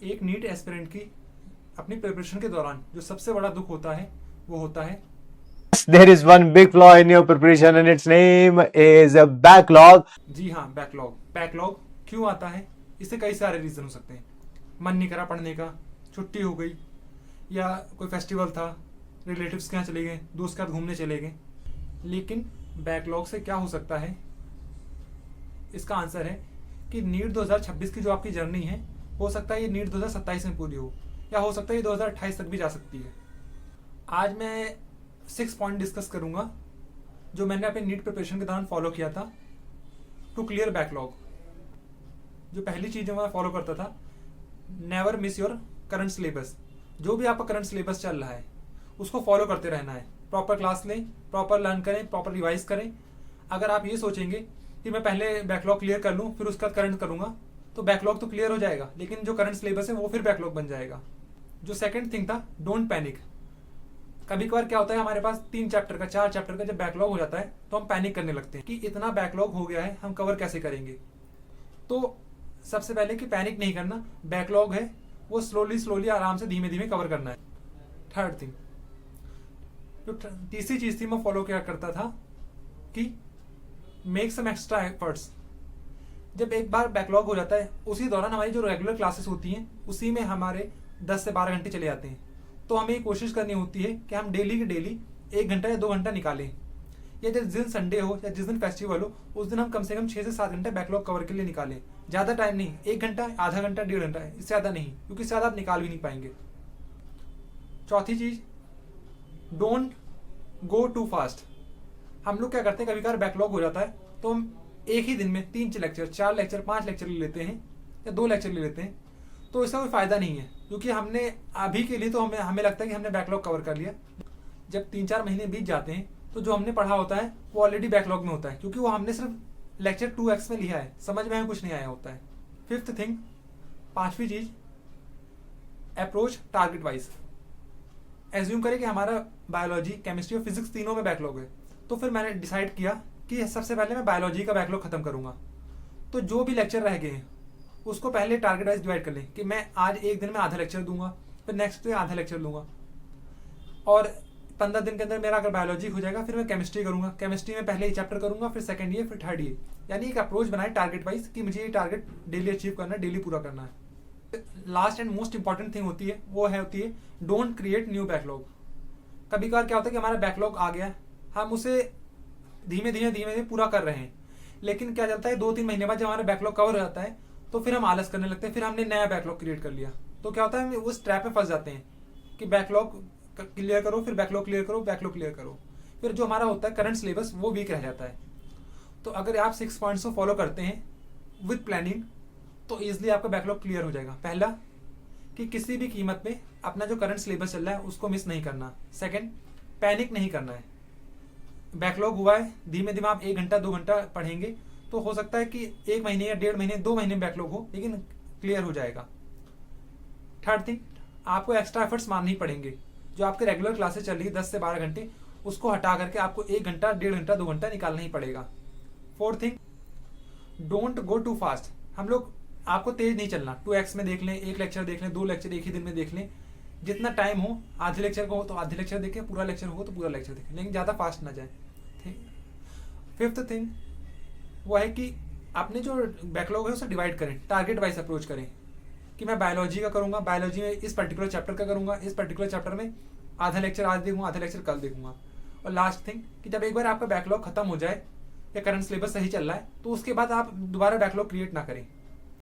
एक NEET aspirant की अपनी प्रिपरेशन के दौरान जो सबसे बड़ा दुख होता है वो होता है there is one big flaw in your preparation and its name is a backlog. जी हाँ, बैकलॉग। बैकलॉग क्यों आता है? इससे कई सारे रीज़न हो सकते हैं। मन नहीं करा पढ़ने का, छुट्टी हो गई, या कोई फेस्टिवल था, रिलेटिव्स के यहाँ चले गए, दोस्त के साथ घूमने चले गए। लेकिन बैकलॉग से क्या हो सकता है? इसका आंसर है कि नीट 2026 की जो आपकी जर्नी है, हो सकता है ये नीट 2027 में पूरी हो, या हो सकता है ये 2028 तक भी जा सकती है। आज मैं 6 पॉइंट डिस्कस करूंगा जो मैंने अपने नीट प्रिपरेशन के दौरान फॉलो किया था टू क्लियर बैकलॉग। जो पहली चीज़ मैं फॉलो करता था, never miss your current syllabus. जो भी आपका करंट सिलेबस चल रहा है उसको फॉलो करते रहना है। प्रॉपर क्लास लें, प्रॉपर लर्न करें, प्रॉपर रिवाइज करें। अगर आप ये सोचेंगे कि मैं पहले बैकलॉग क्लियर कर लूँ फिर उसका करंट करूँगा, तो बैकलॉग तो क्लियर हो जाएगा लेकिन जो करंट सिलेबस है वो फिर बैकलॉग बन जाएगा। जो सेकंड थिंग था, डोंट पैनिक। कभी कभार क्या होता है, हमारे पास 3 चैप्टर का 4 चैप्टर का जब बैकलॉग हो जाता है तो हम पैनिक करने लगते हैं कि इतना बैकलॉग हो गया है, हम कवर कैसे करेंगे। तो सबसे पहले कि पैनिक नहीं करना, बैकलॉग है वो स्लोली स्लोली आराम से धीमे धीमे कवर करना है। थर्ड थिंग, जो तीसरी चीज़ थी मैं फॉलो क्या करता था कि मेक सम एक्स्ट्रा एफर्ट्स। जब एक बार बैकलॉग हो जाता है उसी दौरान हमारी जो रेगुलर क्लासेस होती हैं उसी में हमारे 10 से 12 घंटे चले जाते हैं। तो हमें कोशिश करनी होती है कि हम डेली के डेली 1 घंटा या 2 घंटा निकालें, या जिस दिन संडे हो या जिस दिन फेस्टिवल हो उस दिन हम कम से कम 6 से 7 घंटे बैकलॉग कवर के लिए निकालें। ज़्यादा टाइम नहीं, 1 घंटा, आधा घंटा, 1.5 घंटा, इससे ज़्यादा नहीं, क्योंकि इससे ज़्यादा आप निकाल भी नहीं पाएंगे। चौथी चीज़, डोंट गो टू फास्ट। हम लोग क्या करते हैं, कभी कभार बैकलॉग हो जाता है तो हम एक ही दिन में 3 लेक्चर, 4 लेक्चर, 5 लेक्चर ले लेते हैं या 2 लेक्चर ले लेते हैं। तो इसका कोई फ़ायदा नहीं है, क्योंकि हमने अभी के लिए तो हमें लगता है कि हमने बैकलॉग कवर कर लिया। जब 3-4 महीने बीत जाते हैं तो जो हमने पढ़ा होता है वो ऑलरेडी बैकलॉग में होता है, क्योंकि वो हमने सिर्फ लेक्चर 2x में लिया है, समझ में हमें कुछ नहीं आया होता है। फिफ्थ थिंग, 5वीं चीज़, अप्रोच टारगेट वाइज। एज्यूम करें कि हमारा बायोलॉजी, केमिस्ट्री और फिजिक्स तीनों में बैकलॉग है, तो फिर मैंने डिसाइड किया कि सबसे पहले मैं बायोलॉजी का बैकलॉग खत्म करूंगा। तो जो भी लेक्चर रह गए हैं उसको पहले टारगेट वाइज डिवाइड कर लें कि मैं आज एक दिन में आधा लेक्चर दूंगा, फिर नेक्स्ट डे आधा लेक्चर दूंगा, और 15 दिन के अंदर मेरा अगर बायोलॉजी हो जाएगा फिर मैं केमिस्ट्री करूंगा। केमिस्ट्री में पहले ही चैप्टर करूंगा, फिर सेकंड ईयर, फिर थर्ड ईयर। यानी एक अप्रोच बनाए टारगेट वाइज कि मुझे ये टारगेट डेली अचीव करना है, डेली पूरा करना है। Last and most important thing होती है डोंट क्रिएट न्यू बैकलॉग। कभी कभार क्या होता है कि हमारा बैकलॉग आ गया, हम उसे धीमे धीमे पूरा कर रहे हैं, लेकिन क्या चलता है 2-3 महीने बाद जब हमारा बैकलॉग कवर हो जाता है तो फिर हम आलस करने लगते हैं, फिर हमने नया बैकलॉग क्रिएट कर लिया। तो क्या होता है, हम उस ट्रैप में फंस जाते हैं कि बैकलॉग क्लियर करो, फिर बैकलॉग क्लियर करो, बैकलॉग क्लियर करो, फिर जो हमारा होता है करंट सिलेबस वो वीक रह जाता है। तो अगर आप 6 पॉइंट्स को फॉलो करते हैं विद प्लानिंग तो ईजिली आपका बैकलॉग क्लियर हो जाएगा। पहला कि किसी भी कीमत पे अपना जो करंट सिलेबस चल रहा है उसको मिस नहीं करना। सेकंड, पैनिक नहीं करना है। बैकलॉग हुआ है, धीमे धीमे आप 1 घंटा 2 घंटा पढ़ेंगे तो हो सकता है कि 1 महीने या 1.5 महीने 2 महीने बैकलॉग हो, लेकिन क्लियर हो जाएगा। थर्ड थिंग, आपको एक्स्ट्रा एफर्ट्स मारने ही पड़ेंगे। जो आपके रेगुलर क्लासेस चल रही है 10 से 12 घंटे, उसको हटा करके आपको 1 घंटा, 1.5 घंटा, 2 घंटा निकालना ही पड़ेगा। Fourth thing, don't go too fast. हम लोग, आपको तेज नहीं चलना, 2x में देख लें, 1 लेक्चर देख लें, 2 लेक्चर एक ही दिन में देख लें, जितना टाइम हो। आधे लेक्चर को हो तो आधे लेक्चर देखें, पूरा लेक्चर हो तो पूरा लेक्चर देखें, लेकिन ज़्यादा फास्ट ना जाए। फिफ्थ थिंग वो है कि अपने जो बैकलॉग है उसे डिवाइड करें, टारगेट वाइज अप्रोच करें कि मैं बायोलॉजी का करूँगा, बायोलॉजी में इस पर्टिकुलर चैप्टर का करूँगा, इस पर्टिकुलर चैप्टर में आधा लेक्चर आज देखूँगा, आधा लेक्चर कल देखूँगा। और लास्ट थिंग कि जब एक बार आपका बैकलॉग खत्म हो जाए या करंट सिलेबस सही चल रहा है तो उसके बाद आप दोबारा बैकलॉग क्रिएट ना करें।